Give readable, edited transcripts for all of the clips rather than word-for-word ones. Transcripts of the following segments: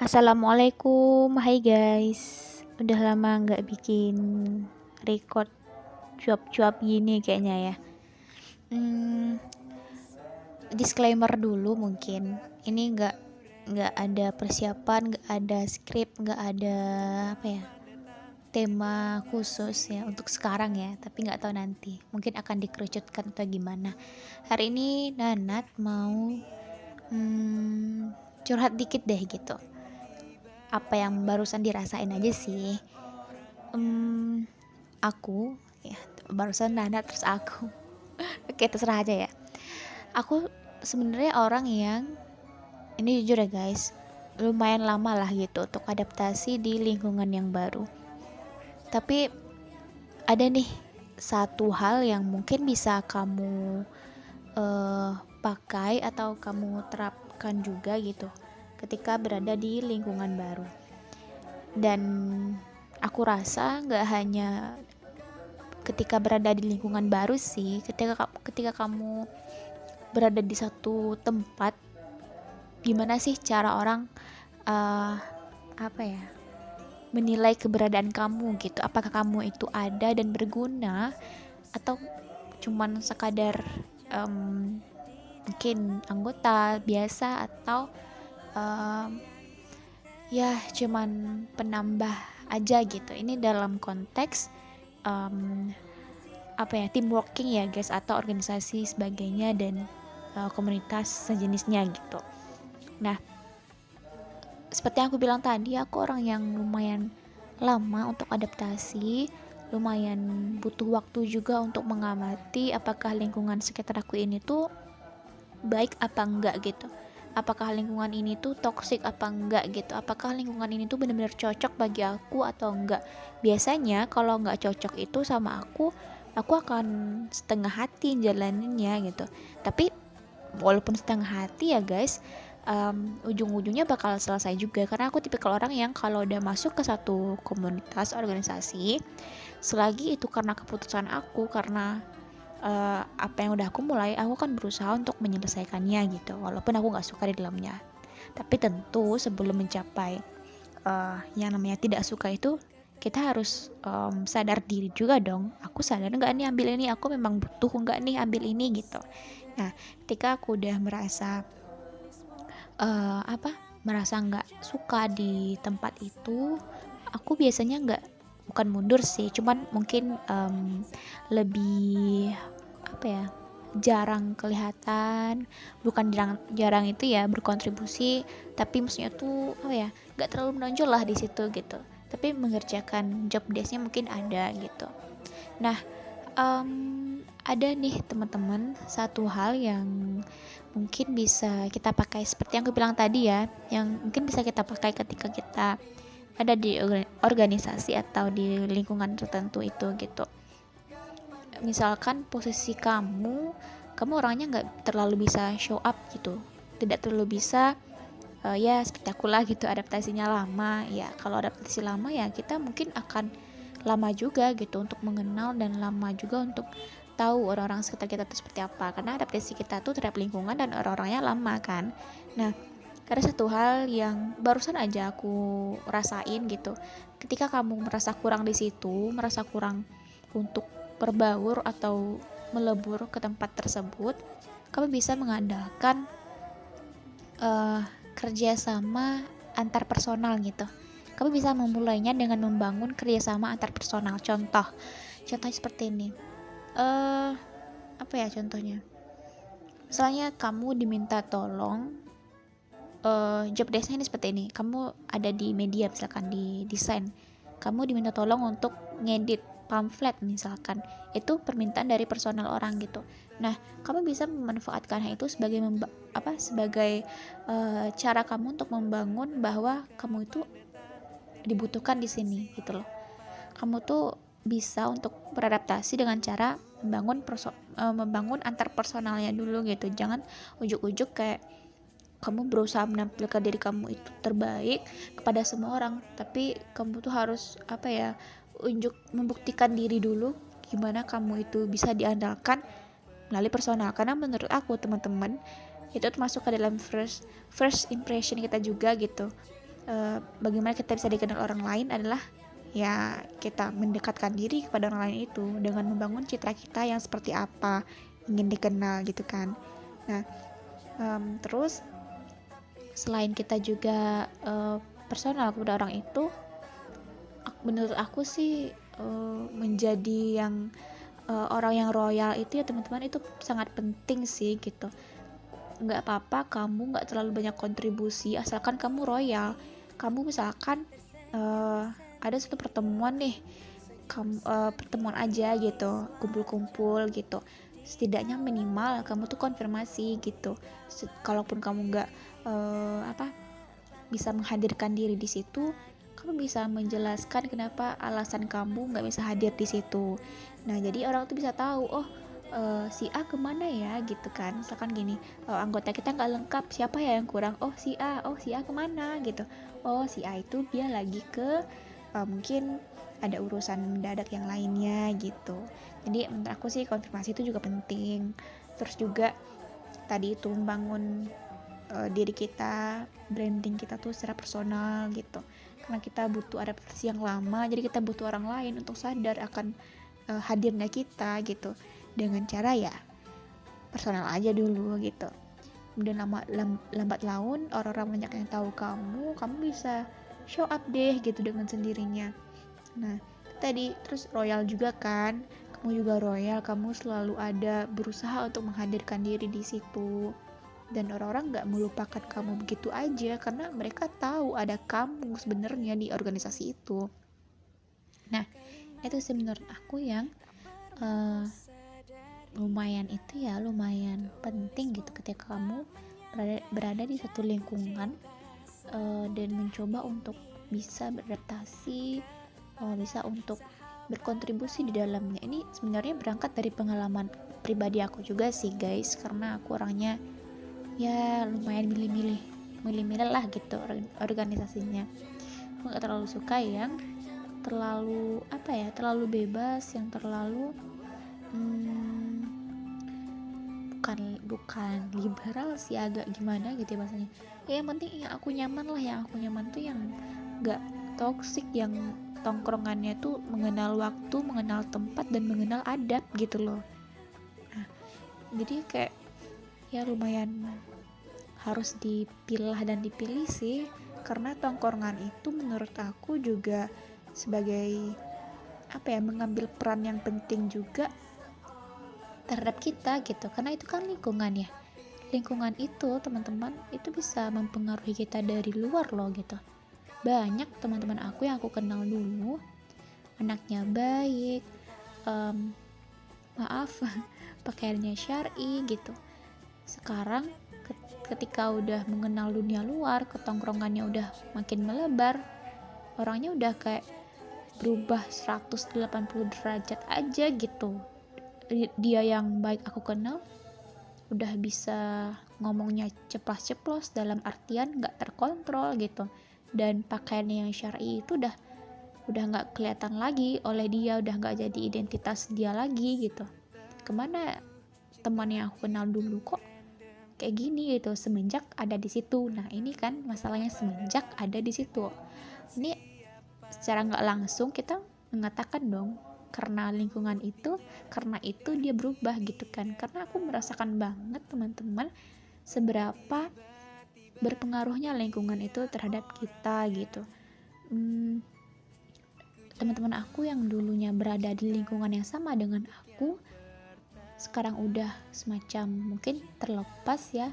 Assalamualaikum, hai guys. Udah lama nggak bikin record cuap-cuap gini kayaknya ya. Hmm, Disclaimer dulu mungkin. Ini nggak ada persiapan, nggak ada skrip, nggak ada apa ya tema khusus ya untuk sekarang ya. Tapi nggak tahu nanti. Mungkin akan dikerucutkan atau gimana. Hari ini Nanat mau curhat dikit deh gitu. Apa yang barusan dirasain aja sih. Hmm, aku ya barusan Nana terus aku. Oke, terserah aja ya. Aku sebenarnya orang yang ini jujur ya guys, lumayan lama lah gitu untuk adaptasi di lingkungan yang baru. Tapi ada nih satu hal yang mungkin bisa kamu pakai atau kamu terapkan juga gitu ketika berada di lingkungan baru. Dan aku rasa nggak hanya ketika berada di lingkungan baru sih, ketika kamu berada di satu tempat, gimana sih cara orang uh, apa ya menilai keberadaan kamu gitu, apakah kamu itu ada dan berguna atau cuman sekadar mungkin anggota biasa atau um, ya cuman penambah aja gitu. Ini dalam konteks um, apa ya team working ya guys, atau organisasi sebagainya dan komunitas sejenisnya gitu. Nah, seperti yang aku bilang tadi, aku orang yang lumayan lama untuk adaptasi, lumayan butuh waktu juga untuk mengamati apakah lingkungan sekitar aku ini tuh baik apa enggak gitu, apakah lingkungan ini tuh toksik apa enggak gitu, apakah lingkungan ini tuh benar-benar cocok bagi aku atau enggak. Biasanya kalau enggak cocok itu sama aku akan setengah hati jalaninnya gitu. Tapi walaupun setengah hati ya guys, ujung-ujungnya bakal selesai juga, karena aku tipikal orang yang kalau udah masuk ke satu komunitas organisasi, selagi itu karena keputusan aku, karena apa yang udah aku mulai, aku kan berusaha untuk menyelesaikannya gitu, walaupun aku nggak suka di dalamnya. Tapi tentu sebelum mencapai yang namanya tidak suka itu, kita harus sadar diri juga dong. Aku sadar nggak nih ambil ini, aku memang butuh nggak nih ambil ini gitu. Nah, ketika aku udah merasa merasa nggak suka di tempat itu, aku biasanya nggak, bukan mundur sih, cuman mungkin lebih apa ya, jarang kelihatan. Bukan jarang jarang itu ya berkontribusi, tapi maksudnya tuh apa ya, nggak terlalu menonjol lah di situ gitu, tapi mengerjakan job desknya mungkin ada gitu. Nah, ada nih teman-teman satu hal yang mungkin bisa kita pakai seperti yang aku bilang tadi ya, yang mungkin bisa kita pakai ketika kita ada di organisasi atau di lingkungan tertentu itu gitu. Misalkan posisi kamu orangnya nggak terlalu bisa show up gitu, tidak terlalu bisa ya seperti aku lah gitu, adaptasinya lama ya. Kalau adaptasi lama ya kita mungkin akan lama juga gitu untuk mengenal, dan lama juga untuk tahu orang-orang sekitar kita itu seperti apa, karena adaptasi kita tuh terhadap lingkungan dan orang-orangnya lama kan. Nah, ada satu hal yang barusan aja aku rasain gitu, ketika kamu merasa kurang di situ, merasa kurang untuk berbaur atau melebur ke tempat tersebut, kamu bisa mengandalkan uh, kerjasama antar personal gitu. Kamu bisa memulainya dengan membangun kerjasama antar personal. Contohnya seperti ini. Apa ya contohnya? Misalnya kamu diminta tolong, job desknya ini seperti ini. Kamu ada di media, misalkan di desain. Kamu diminta tolong untuk ngedit pamflet misalkan. Itu permintaan dari personal orang gitu. Nah, kamu bisa memanfaatkan hal itu sebagai sebagai cara kamu untuk membangun bahwa kamu itu dibutuhkan di sini gitu loh. Kamu tuh bisa untuk beradaptasi dengan cara membangun antar personalnya dulu gitu. Jangan ujuk-ujuk kayak kamu berusaha menampilkan diri kamu itu terbaik kepada semua orang, tapi kamu tuh harus membuktikan diri dulu gimana kamu itu bisa diandalkan melalui personal. Karena menurut aku teman-teman, itu termasuk ke dalam first impression kita juga gitu. bagaimana kita bisa dikenal orang lain adalah ya kita mendekatkan diri kepada orang lain itu dengan membangun citra kita yang seperti apa, ingin dikenal gitu kan. Nah, terus selain kita juga personal kepada orang itu, menurut aku sih menjadi yang orang yang royal itu ya teman-teman, itu sangat penting sih gitu. Nggak apa-apa kamu nggak terlalu banyak kontribusi asalkan kamu royal. Kamu misalkan ada satu pertemuan nih, kamu pertemuan aja gitu, kumpul-kumpul gitu, setidaknya minimal kamu tuh konfirmasi gitu. Kalaupun kamu nggak bisa menghadirkan diri di situ, kamu bisa menjelaskan kenapa alasan kamu nggak bisa hadir di situ. Nah jadi orang tuh bisa tahu, oh si A kemana ya gitu kan. Misalkan gini, anggota kita nggak lengkap, siapa ya yang kurang, oh si A kemana gitu. Oh si A itu dia lagi ke mungkin ada urusan mendadak yang lainnya gitu. Jadi menurut aku sih konfirmasi itu juga penting. Terus juga tadi itu membangun diri kita, branding kita tuh secara personal gitu, karena kita butuh adaptasi yang lama, jadi kita butuh orang lain untuk sadar akan hadirnya kita gitu, dengan cara ya personal aja dulu gitu. Kemudian lambat laun orang-orang banyak yang tahu kamu bisa show up deh gitu dengan sendirinya. Nah tadi terus royal juga kan, kamu juga royal, kamu selalu ada berusaha untuk menghadirkan diri di situ, dan orang-orang nggak melupakan kamu begitu aja karena mereka tahu ada kamu sebenarnya di organisasi itu. Nah itu sih menurut aku yang lumayan penting gitu ketika kamu berada di satu lingkungan dan mencoba untuk bisa beradaptasi, bisa untuk berkontribusi di dalamnya. Ini sebenarnya berangkat dari pengalaman pribadi aku juga sih guys, karena aku orangnya ya lumayan milih-milih lah gitu organisasinya. Aku gak terlalu suka yang terlalu terlalu bebas, yang terlalu bukan liberal sih, agak gimana gitu ya bahasanya. Ya yang penting yang aku nyaman lah, yang aku nyaman tuh yang gak toxic, yang tongkrongannya tuh mengenal waktu, mengenal tempat, dan mengenal adab gitu loh. Nah, jadi kayak ya lumayan harus dipilah dan dipilih sih, karena tongkrongan itu menurut aku juga sebagai mengambil peran yang penting juga terhadap kita gitu, karena itu kan lingkungan ya. Lingkungan itu teman-teman itu bisa mempengaruhi kita dari luar loh gitu. Banyak teman-teman aku yang aku kenal dulu anaknya baik, pakaiannya syar'i gitu, sekarang ketika udah mengenal dunia luar, ketongkrongannya udah makin melebar, orangnya udah kayak berubah 180 derajat aja gitu. Dia yang baik aku kenal udah bisa ngomongnya ceplas-ceplos dalam artian gak terkontrol gitu, dan pakaiannya yang syar'i itu udah gak kelihatan lagi oleh dia, udah gak jadi identitas dia lagi gitu. Kemana teman yang aku kenal dulu kok kayak gini gitu, semenjak ada di situ. Nah ini kan masalahnya, semenjak ada di situ. Ini secara nggak langsung kita mengatakan dong, karena lingkungan itu, karena itu dia berubah gitu kan. Karena aku merasakan banget teman-teman seberapa berpengaruhnya lingkungan itu terhadap kita gitu. Teman-teman aku yang dulunya berada di lingkungan yang sama dengan aku, sekarang udah semacam mungkin terlepas ya,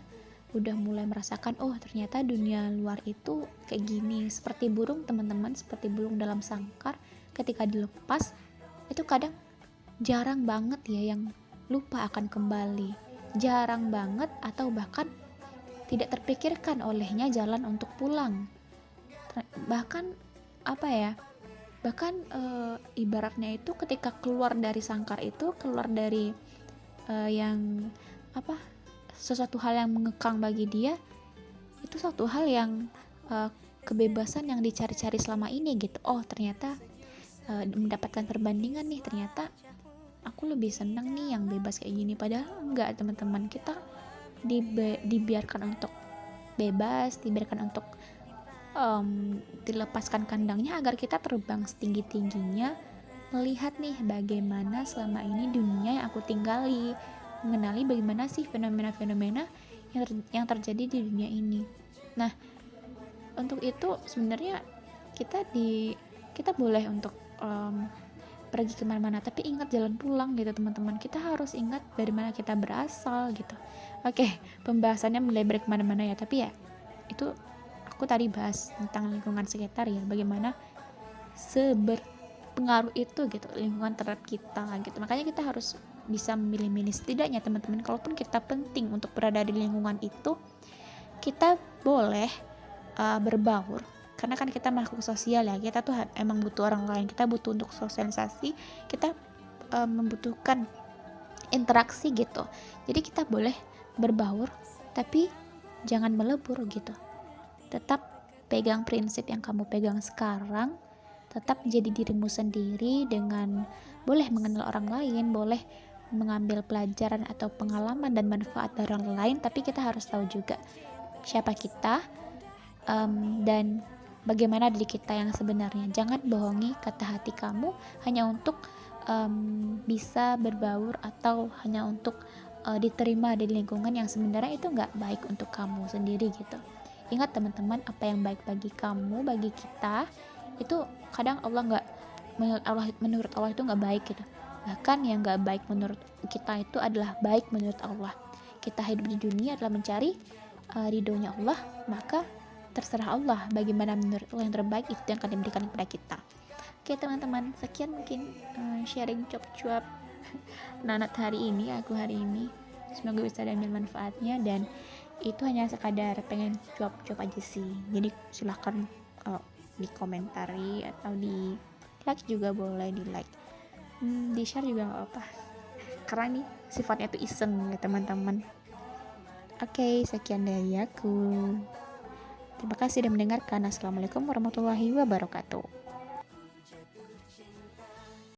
udah mulai merasakan, oh ternyata dunia luar itu kayak gini. Seperti burung teman-teman, seperti burung dalam sangkar, ketika dilepas itu kadang jarang banget ya yang lupa akan kembali, jarang banget, atau bahkan tidak terpikirkan olehnya jalan untuk pulang. Bahkan ibaratnya itu ketika keluar dari sangkar itu, keluar dari yang sesuatu hal yang mengekang bagi dia, itu suatu hal yang kebebasan yang dicari-cari selama ini gitu. Oh ternyata mendapatkan perbandingan nih, ternyata aku lebih senang nih yang bebas kayak gini. Padahal enggak teman-teman, kita dibiarkan untuk bebas, dibiarkan untuk dilepaskan kandangnya agar kita terbang setinggi-tingginya, melihat nih bagaimana selama ini dunia yang aku tinggali, mengenali bagaimana sih fenomena-fenomena yang terjadi di dunia ini. Nah, untuk itu sebenarnya kita boleh untuk pergi kemana-mana, tapi ingat jalan pulang gitu teman-teman. Kita harus ingat dari mana kita berasal gitu. Oke, pembahasannya melebar kemana-mana ya, tapi ya itu aku tadi bahas tentang lingkungan sekitar ya, bagaimana seberpengaruh itu gitu lingkungan terhadap kita gitu. Makanya kita harus bisa memilih-milih, setidaknya teman-teman, kalaupun kita penting untuk berada di lingkungan itu, kita boleh berbaur, karena kan kita makhluk sosial ya, kita tuh emang butuh orang lain, kita butuh untuk sosialisasi, kita membutuhkan interaksi gitu. Jadi kita boleh berbaur, tapi jangan melebur gitu. Tetap pegang prinsip yang kamu pegang sekarang, tetap jadi dirimu sendiri dengan boleh mengenal orang lain, boleh mengambil pelajaran atau pengalaman dan manfaat dari orang lain, tapi kita harus tahu juga siapa kita, dan bagaimana diri kita yang sebenarnya. Jangan bohongi kata hati kamu hanya untuk bisa berbaur atau hanya untuk diterima di lingkungan yang sebenarnya itu nggak baik untuk kamu sendiri gitu. Ingat teman-teman, apa yang baik bagi kamu, bagi kita, itu kadang menurut Allah itu nggak baik gitu. Bahkan yang nggak baik menurut kita itu adalah baik menurut Allah. Kita hidup di dunia adalah mencari ridhonya Allah, maka terserah Allah bagaimana menurut Allah yang terbaik, itu yang akan diberikan kepada kita. Oke teman-teman, sekian mungkin sharing cuap-cuap Nanat hari ini, aku hari ini. Semoga bisa diambil manfaatnya, dan itu hanya sekadar pengen cuap-cuap aja sih. Jadi silahkan dikomentari atau di like juga boleh, di like, di share juga nggak apa-apa, karena nih sifatnya tuh iseng ya teman-teman. Oke, sekian dari aku. Terima kasih sudah mendengarkan. Assalamualaikum warahmatullahi wabarakatuh.